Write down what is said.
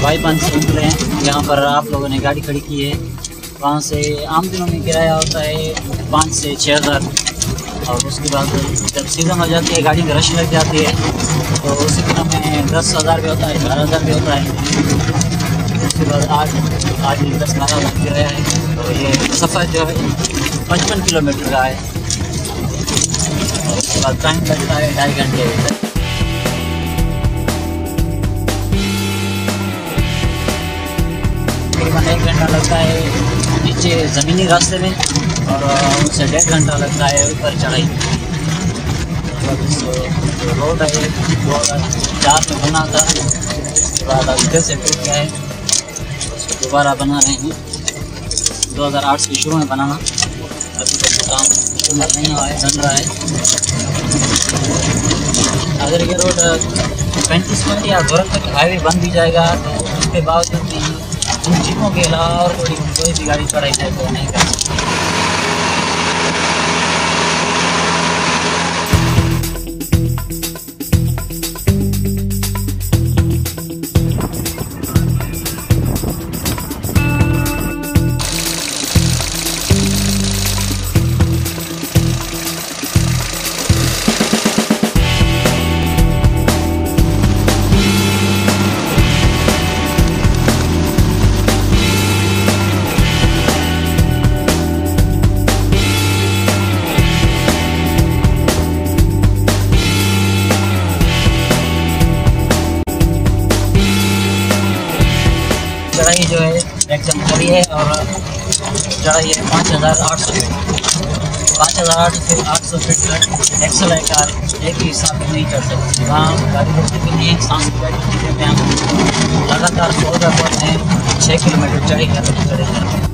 Bypass से उतरे हैं, यहाँ पर आप लोगों ने गाड़ी खड़ी की है। वहाँ से आम दिनों में किराया होता है 5 से 6 हज़ार, और उसके बाद जब सीज़न हो जाती है, गाड़ी में रश लग जाती है, तो उसी दिनों में 10 हज़ार भी होता है, 12 हज़ार भी होता है। उसके बाद आज 10-12 हज़ार किराया है। तो ये सफ़र जो है 55 किलोमीटर का है, और उसके बाद टाइम लगता है 2.5 घंटे। तकरीबन 1 घंटा लगता है नीचे ज़मीनी रास्ते में, और उससे 1.5 घंटा लगता है ऊपर चढ़ाई। रोड है 2004 में बना था, उसके बाद अब इधर से टूट गया है, उसको दोबारा बना रहे हैं। 2008 के शुरू में बनाना, अभी तक काम पूरा नहीं हुआ है, बन रहा है। अगर ये रोड 35 मिनट या गोरख तक हाईवे बन भी जाएगा, तो उसके बावजूद भी उन जीपों के अलावा और कोई भी गाड़ी चढ़ाई है तो नहीं कर सकती। चढ़ाई जो है एकदम खड़ी है, और चढ़ाई है 5,800 फीट। 5,800 फीट तक एक्सल है कार एक ही हिसाब में नहीं चढ़ सकती। वहाँ गाड़ी रुकती भी नहीं है, सांस की गाड़ी देते हैं। हम लगातार 16 पर 6 किलोमीटर चढ़ी कर